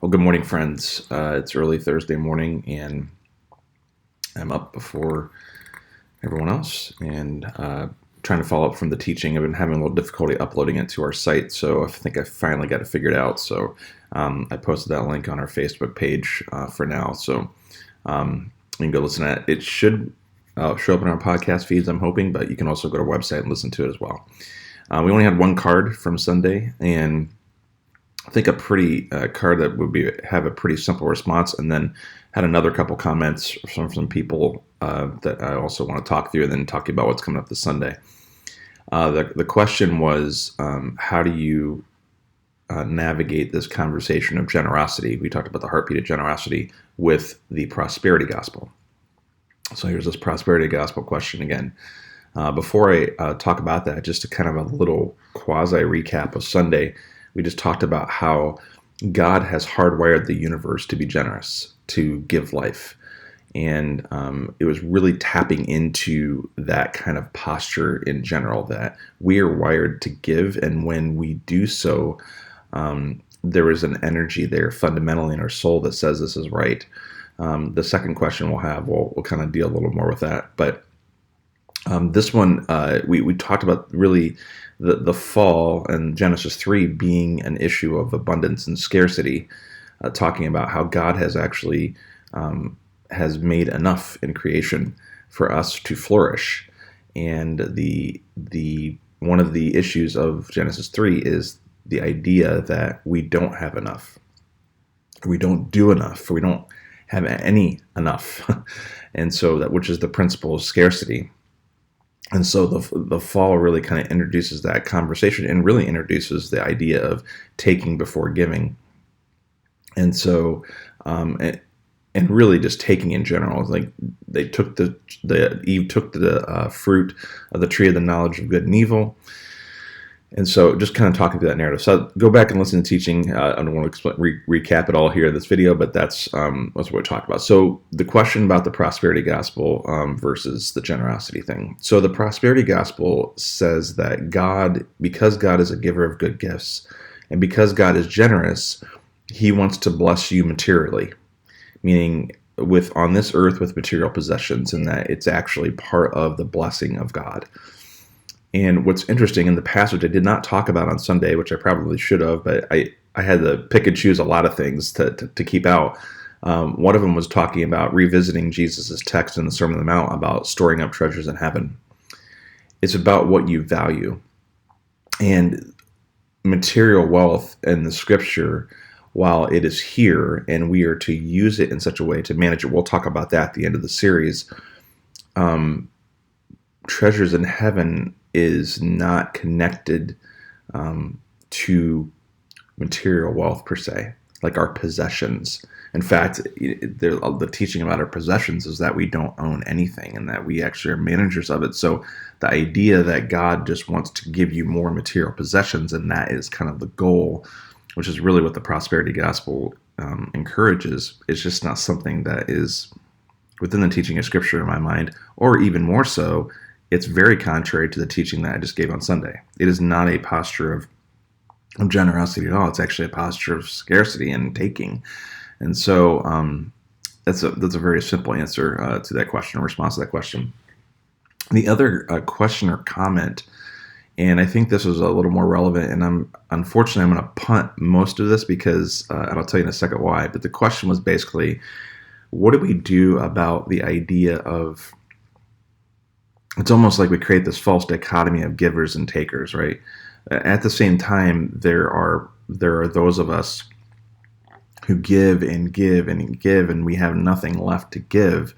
Well, good morning, friends. It's early Thursday morning, and I'm up before everyone else and trying to follow up from the teaching. I've been having a little difficulty uploading it to our site, so I think I finally got it figured out. So I posted that link on our Facebook page for now, so you can go listen to it. It should show up in our podcast feeds, I'm hoping, but you can also go to our website and listen to it as well. We only had one card from Sunday, and I think a pretty card that would have a pretty simple response, and then had another couple comments from some people that I also want to talk through, and then talk about what's coming up this Sunday. The question was, how do you navigate this conversation of generosity? We talked about the heartbeat of generosity with the prosperity gospel. So here's this prosperity gospel question again. Before I talk about that, just to kind of a little quasi recap of Sunday, we just talked about how God has hardwired the universe to be generous, to give life. And it was really tapping into that kind of posture in general, that we are wired to give. And when we do so, there is an energy there fundamentally in our soul that says this is right. The second question we'll kind of deal a little more with that. But this one, we talked about really the fall and Genesis 3 being an issue of abundance and scarcity, talking about how God has actually has made enough in creation for us to flourish. And the one of the issues of Genesis 3 is the idea that we don't have enough, we don't do enough, we don't have any enough. And so that, which is the principle of scarcity. And so the fall really kind of introduces that conversation and really introduces the idea of taking before giving. And so, and really just taking in general, like they took Eve took the fruit of the tree of the knowledge of good and evil. And so just kind of talking through that narrative. So go back and listen to teaching. I don't want to recap it all here in this video, but that's what we talked about. So the question about the prosperity gospel versus the generosity thing. So the prosperity gospel says that because God is a giver of good gifts, and because God is generous, he wants to bless you materially, meaning on this earth with material possessions, and that it's actually part of the blessing of God. And what's interesting in the passage I did not talk about on Sunday, which I probably should have, but I had to pick and choose a lot of things to keep out. One of them was talking about revisiting Jesus' text in the Sermon on the Mount about storing up treasures in heaven. It's about what you value. And material wealth in the scripture, while it is here and we are to use it in such a way to manage it, we'll talk about that at the end of the series. Treasures in heaven is not connected to material wealth per se, like our possessions. In fact, the teaching about our possessions is that we don't own anything and that we actually are managers of it. So the idea that God just wants to give you more material possessions, and that is kind of the goal, which is really what the prosperity gospel encourages, is just not something that is within the teaching of Scripture in my mind, or even more so, it's very contrary to the teaching that I just gave on Sunday. It is not a posture of generosity at all. It's actually a posture of scarcity and taking. And so that's a very simple answer to that question, or response to that question. The other question or comment, and I think this was a little more relevant, and unfortunately I'm going to punt most of this because, and I'll tell you in a second why, but the question was basically, what do we do about the idea of, it's almost like we create this false dichotomy of givers and takers, right? At the same time, there are those of us who give and give and give, and we have nothing left to give.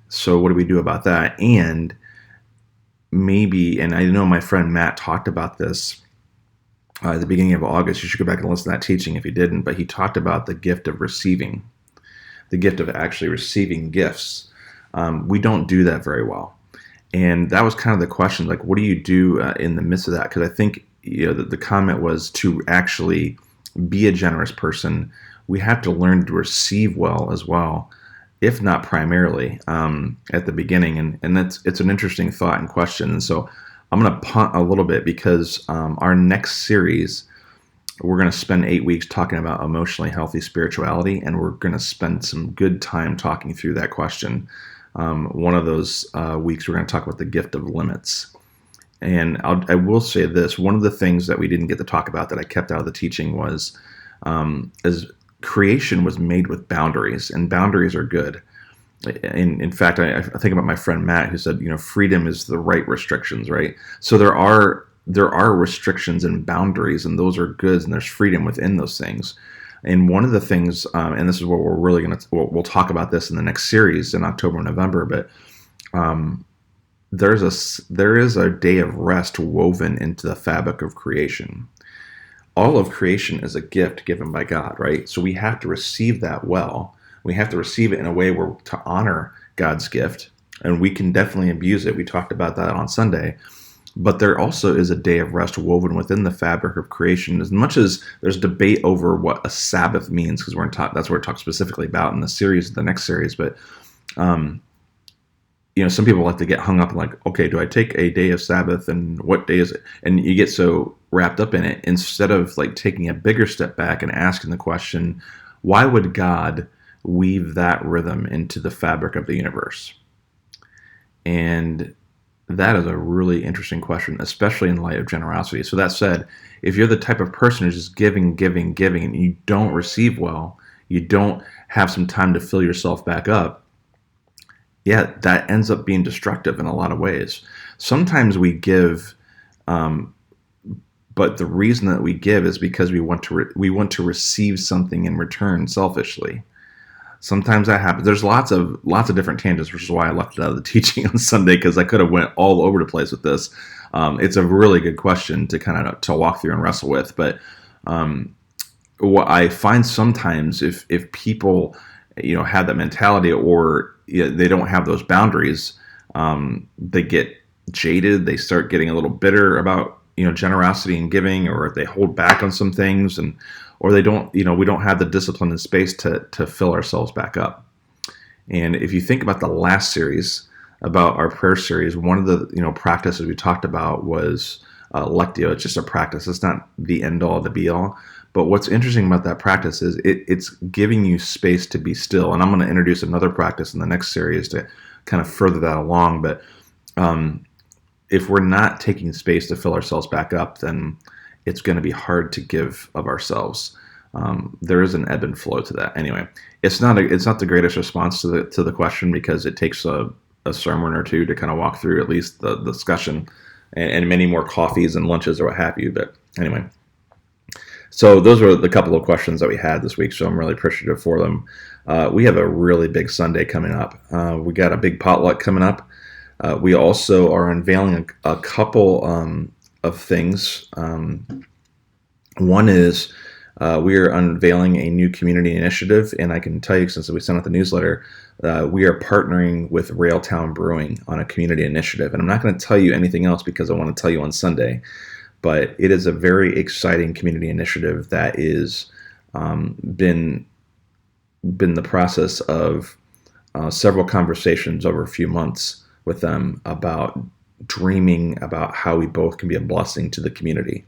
So what do we do about that? And maybe, and I know my friend Matt talked about this at the beginning of August. You should go back and listen to that teaching if you didn't, but he talked about the gift of receiving, the gift of actually receiving gifts. We don't do that very well. And that was kind of the question, like, what do you do in the midst of that? Because I think the comment was, to actually be a generous person, we have to learn to receive well as well, if not primarily at the beginning. And it's an interesting thought and question. And so I'm going to punt a little bit because our next series we're going to spend 8 weeks talking about emotionally healthy spirituality, and we're going to spend some good time talking through that question. One of those weeks, we're going to talk about the gift of limits. And I will say this, one of the things that we didn't get to talk about that I kept out of the teaching was as creation was made with boundaries, and boundaries are good. In fact, I think about my friend Matt, who said, freedom is the right restrictions, right? So there are restrictions and boundaries, and those are goods, and there's freedom within those things. And one of the things, and this is what we're really going to, we'll talk about this in the next series in October and November, but there is a day of rest woven into the fabric of creation. All of creation is a gift given by God, right? So we have to receive that well. We have to receive it in a way where to honor God's gift, and we can definitely abuse it. We talked about that on Sunday. But there also is a day of rest woven within the fabric of creation. As much as there's debate over what a Sabbath means, because that's what we're talking specifically about in the next series. But some people like to get hung up like, okay, do I take a day of Sabbath, and what day is it? And you get so wrapped up in it instead of like taking a bigger step back and asking the question, why would God weave that rhythm into the fabric of the universe? And that is a really interesting question, especially in light of generosity. So that said, if you're the type of person who's just giving, and you don't receive well, you don't have some time to fill yourself back up, that ends up being destructive in a lot of ways. Sometimes we give, but the reason that we give is because we want to receive something in return selfishly. Sometimes that happens. There's lots of different tangents, which is why I left it out of the teaching on Sunday, because I could have went all over the place with this. It's a really good question to kind of to walk through and wrestle with. But what I find sometimes, if people have that mentality, or they don't have those boundaries, they get jaded. They start getting a little bitter about generosity and giving, or they hold back on some things, or they don't, we don't have the discipline and space to fill ourselves back up. And if you think about the last series, about our prayer series, one of the practices we talked about was lectio. It's just a practice. It's not the end all, the be all. But what's interesting about that practice is it's giving you space to be still. And I'm going to introduce another practice in the next series to kind of further that along. But if we're not taking space to fill ourselves back up, then it's going to be hard to give of ourselves. There is an ebb and flow to that. Anyway, it's not the greatest response to the question, because it takes a sermon or two to kind of walk through at least the discussion, and many more coffees and lunches or what have you. But anyway, so those were the couple of questions that we had this week. So I'm really appreciative for them. We have a really big Sunday coming up. We got a big potluck coming up. We also are unveiling a couple of things. One is we are unveiling a new community initiative, and I can tell you, since we sent out the newsletter, we are partnering with Railtown Brewing on a community initiative. And I'm not going to tell you anything else because I want to tell you on Sunday, but it is a very exciting community initiative that is been the process of several conversations over a few months with them about dreaming about how we both can be a blessing to the community,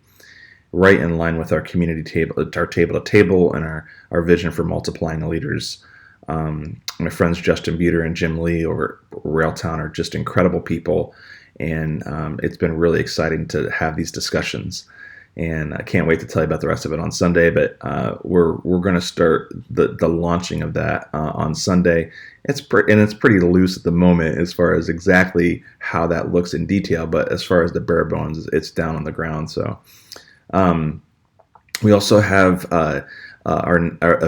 right in line with our community table, our table to table, and our vision for multiplying the leaders. My friends Justin Buter and Jim Lee over Railtown are just incredible people, and it's been really exciting to have these discussions. And I can't wait to tell you about the rest of it on Sunday. But we're going to start the launching of that on Sunday. It's pretty loose at the moment as far as exactly how that looks in detail. But as far as the bare bones, it's down on the ground. So we also have a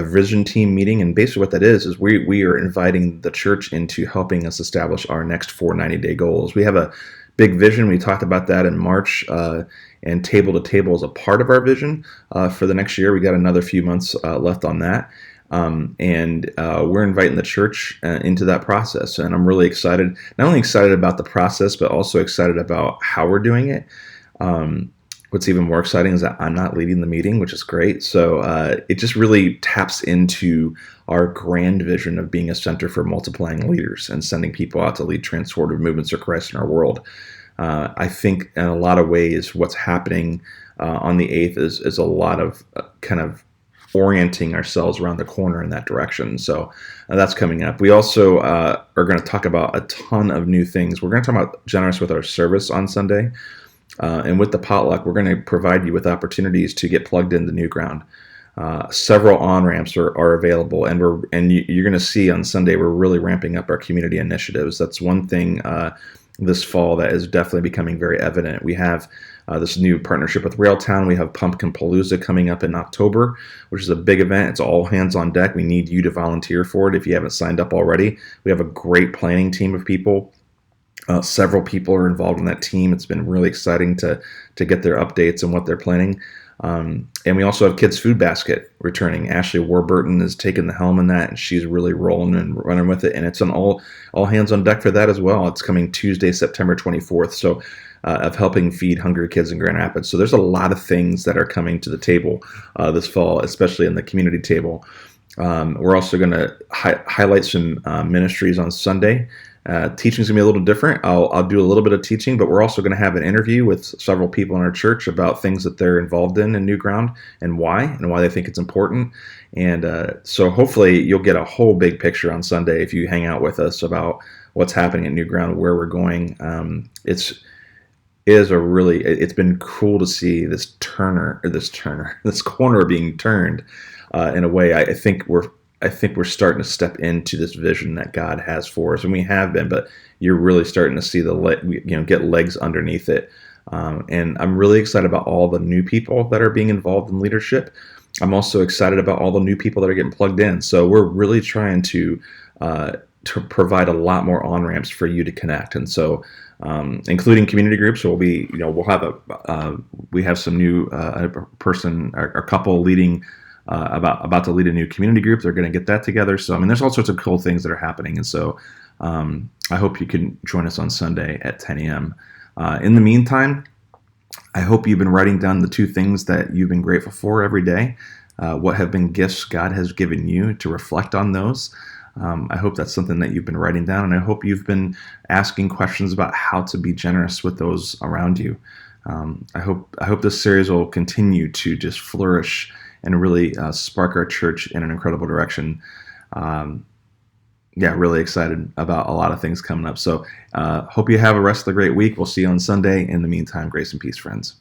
vision team meeting, and basically what that is we are inviting the church into helping us establish our next 4 90-day goals. We have a big vision. We talked about that in March, and table to table is a part of our vision for the next year. We got another few months left on that, and we're inviting the church into that process. And I'm really excited, not only excited about the process, but also excited about how we're doing it. What's even more exciting is that I'm not leading the meeting, which is great. So it just really taps into our grand vision of being a center for multiplying leaders and sending people out to lead transformative movements for Christ in our world. I think in a lot of ways what's happening on the 8th is a lot of kind of orienting ourselves around the corner in that direction. So that's coming up. We also are going to talk about a ton of new things. We're going to talk about generous with our service on Sunday. And with the potluck, we're going to provide you with opportunities to get plugged into new ground. Several on-ramps are available, and you're going to see on Sunday we're really ramping up our community initiatives. That's one thing this fall that is definitely becoming very evident. We have this new partnership with Railtown. We have Pumpkin Palooza coming up in October, which is a big event. It's all hands on deck. We need you to volunteer for it if you haven't signed up already. We have a great planning team of people. Several people are involved in that team. It's been really exciting to get their updates and what they're planning. And we also have Kids Food Basket returning. Ashley Warburton is taking the helm in that, and she's really rolling and running with it. And it's on all hands on deck for that as well. It's coming Tuesday, September 24th. So of helping feed hungry kids in Grand Rapids. So there's a lot of things that are coming to the table this fall, especially in the community table. We're also going to highlight some ministries on Sunday. Teaching's going to be a little different. I'll do a little bit of teaching, but we're also going to have an interview with several people in our church about things that they're involved in New Ground and why they think it's important. And so hopefully you'll get a whole big picture on Sunday if you hang out with us about what's happening at New Ground, where we're going. It's been cool to see this corner being turned in a way. I think we're starting to step into this vision that God has for us, and we have been, but you're really starting to see get legs underneath it. And I'm really excited about all the new people that are being involved in leadership. I'm also excited about all the new people that are getting plugged in. So we're really trying to provide a lot more on-ramps for you to connect. And so, including community groups, so we have some new person or couple leading. About to lead a new community group. They're going to get that together. So, there's all sorts of cool things that are happening. And so I hope you can join us on Sunday at 10 a.m. In the meantime, I hope you've been writing down the 2 things that you've been grateful for every day. What have been gifts God has given you to reflect on those. I hope that's something that you've been writing down. And I hope you've been asking questions about how to be generous with those around you. I hope this series will continue to just flourish and really spark our church in an incredible direction. Really excited about a lot of things coming up. So hope you have a rest of the great week. We'll see you on Sunday. In the meantime, grace and peace, friends.